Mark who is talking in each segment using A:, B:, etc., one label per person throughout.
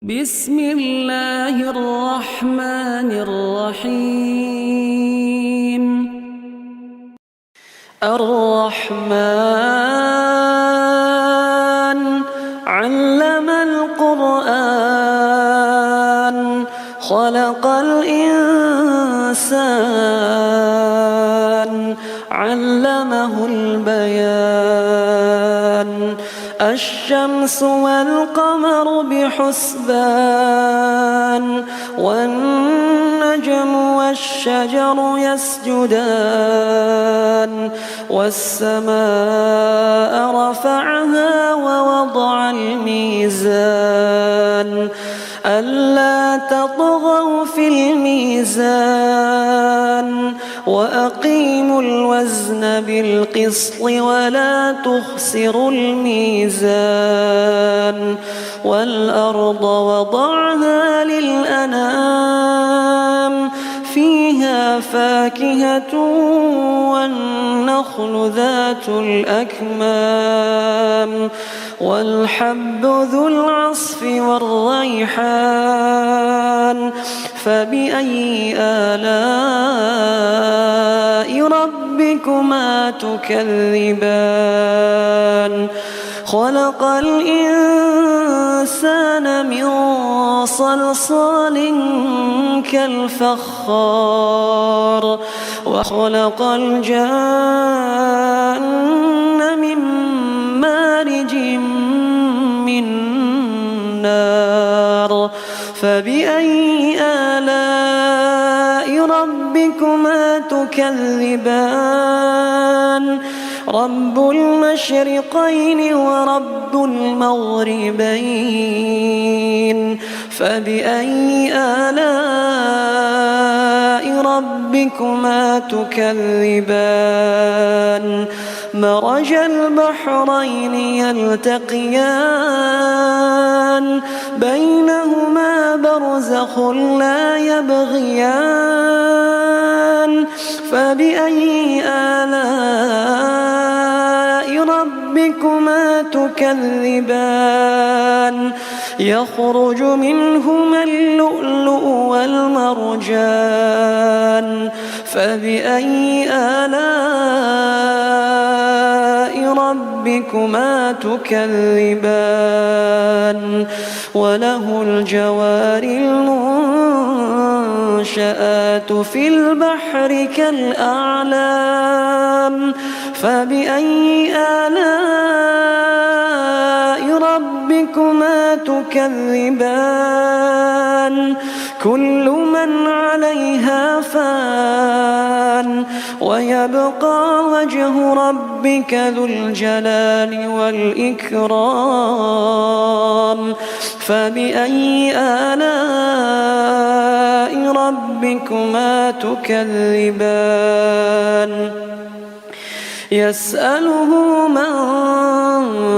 A: بسم الله الرحمن الرحيم. الرحمن علم القرآن خلق الإنسان علمه البيان. الشمس والقمر بحسبان والنجم والشجر يسجدان والسماء رفعها ووضع الميزان ألا تطغوا في الميزان وأقيموا الوزن بالقسط ولا تخسروا الميزان. والأرض وضعها للأنام فيها فاكهة والنخل ذات الأكمام والحب ذو العصف والريحان. فبأي آلاء ربكما تكذبان؟ خلق الإنسان من صلصال كالفخار وخلق الجان من مارج من نار. فبأي آلاء ربكما تكذبان؟ رب المشرقين ورب المغربين. فبأي آلاء ربكما تكذبان؟ مرج البحرين يلتقيان بينهما برزخ لا يبغيان. فبأي آلاء ربكما تكذبان؟ يخرج منهما اللؤلؤ والمرجان. فبأي آلاء ربكما تكذبان؟ وله الجوار المنشآت في البحر كالأعلام. فبأي آلاء ربكما تكذبان؟ كل من عليها فان ويبقى وجه ربك ذو الجلال والإكرام. فبأي آلاء ربكما تكذبان؟ يسأله من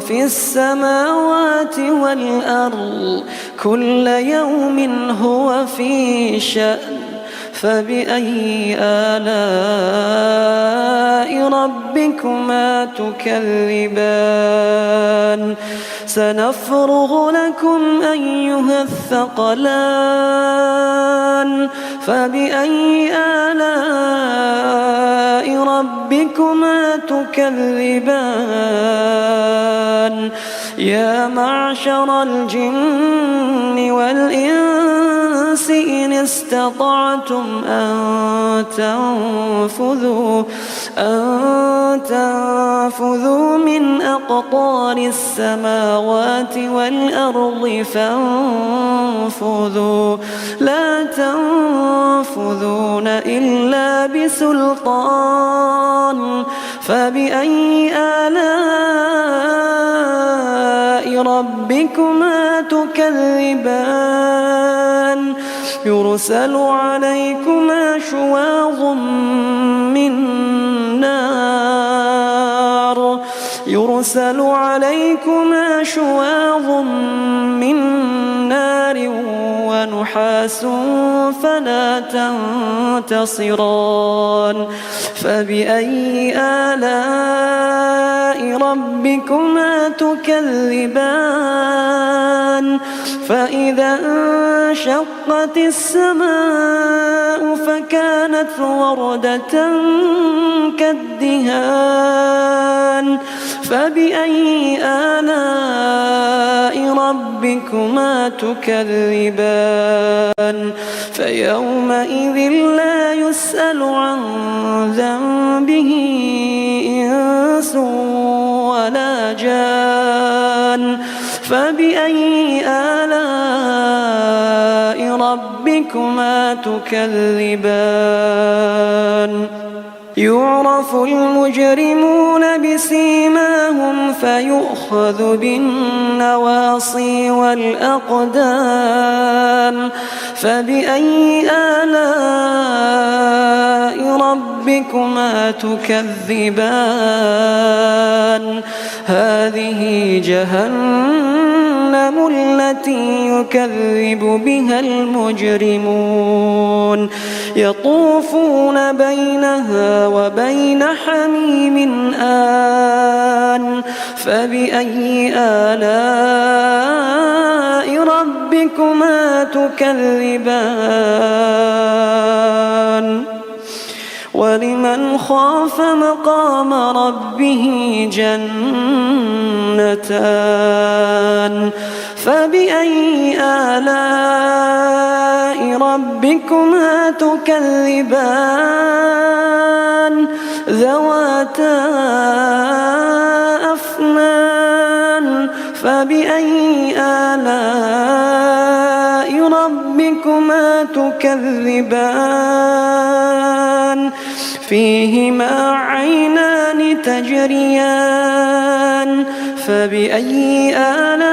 A: في السماوات والأرض كل يوم هو في شأن. فبأي آلاء ربكما تكذبان؟ سنفرغ لكم أيها الثقلان. فبأي آلاء ربكما تكذبان؟ يا معشر الجن والإنس إن استطعتم أن تنفذوا من أقطار السماوات والأرض فانفذوا لا تنفذون إلا بسلطان. فبأي آلاء ربكما تكذبان؟ يرسل عليكما شواظ من نار ونحاس فلا تنتصران فبأي آلاء ربكما تكذبان فإذا انشقت السماء فكانت وردة كالدهان فبأي آلاء ربكما تكذبان فيومئذ لا يسأل عن ذنبه إنس ولا جان فبأي آلاء ربكما تكذبان يعرف المجرمون بسيماهم فيؤخذ بالنواصي والأقدام فبأي آلاء ربكما تكذبان هذه جهنم التي يكذب بها المجرمون يطوفون بينها وبين حميم آن فبأي آلاء ربكما تكذبان ولمن خاف مقام ربه جنتان فبأي آلاء ربكما تكذبان ذواتا أفنان فبأي آلاء ربكما تكذبان فيهما عينان تجريان فبأي آلاء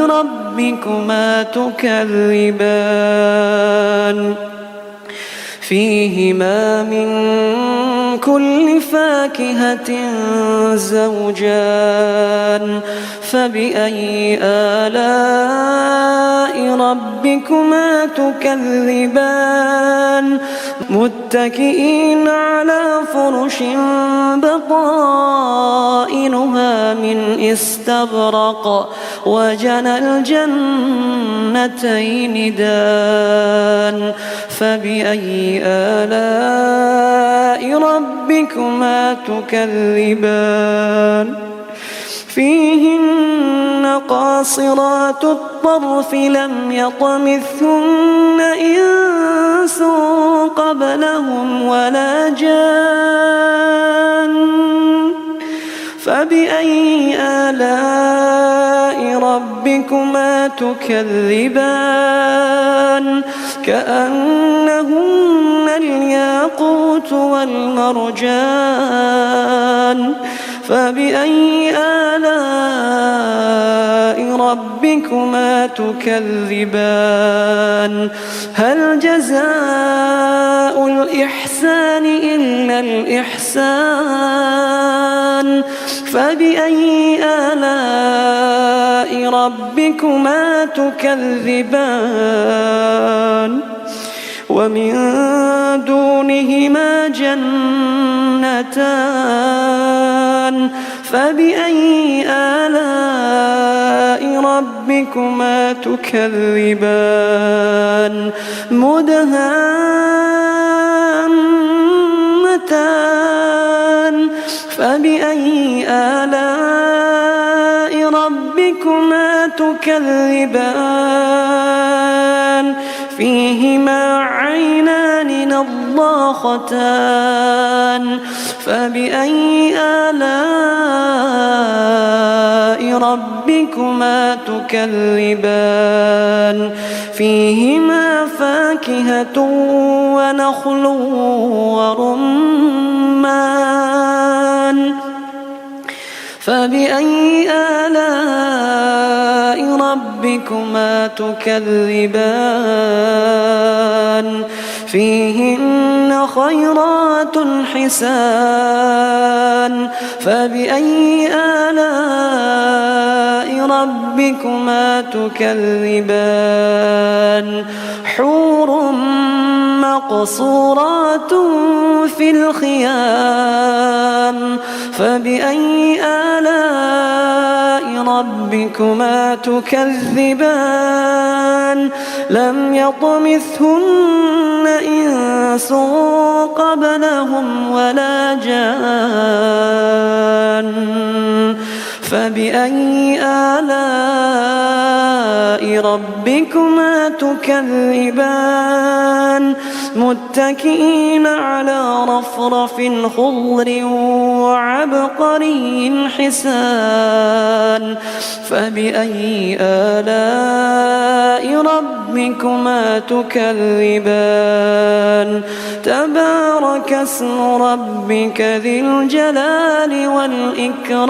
A: ربكما تكذبان فيهما من كل فاكهة زوجان فبأي آلاء ربكما تكذبان متكئين على فرش بطائنها من استبرق وجنى الجنتين دان فبأي آلاء ربكما تكذبان فيهن قاصرات الطرف لم يطمثهن إنس قبلهم ولا جان فبأي آلاء ربكما تكذبان كأنهن الياقوت والمرجان فبأي آلاء ربكما تكذبان هل جزاء الإحسان إلا الإحسان فبأي آلاء ربكما تكذبان ومن دونهما جنتان فبأي آلاء ربكما تكذبان مدهامتان فبأي آلاء ربكما تكذبان فيهما عينان نضاختان فبأي آلاء ربكما تكذبان فيهما فاكهة ونخل ورمان فبأي آلاء ربكما تكذبان فيهن خيرات حسان فبأي آلاء ربكما تكذبان حور مقصورات في الخيام فبأي آلاء ربكما تكذبان لم يطمثهن إنس قبلهم ولا جان فبأي آلاء ربكما تكذبان متكئين على رفرف خضر وعبقري حسان فبأي آلاء ربكما تكذبان تبارك اسم ربك ذي الجلال والإكرام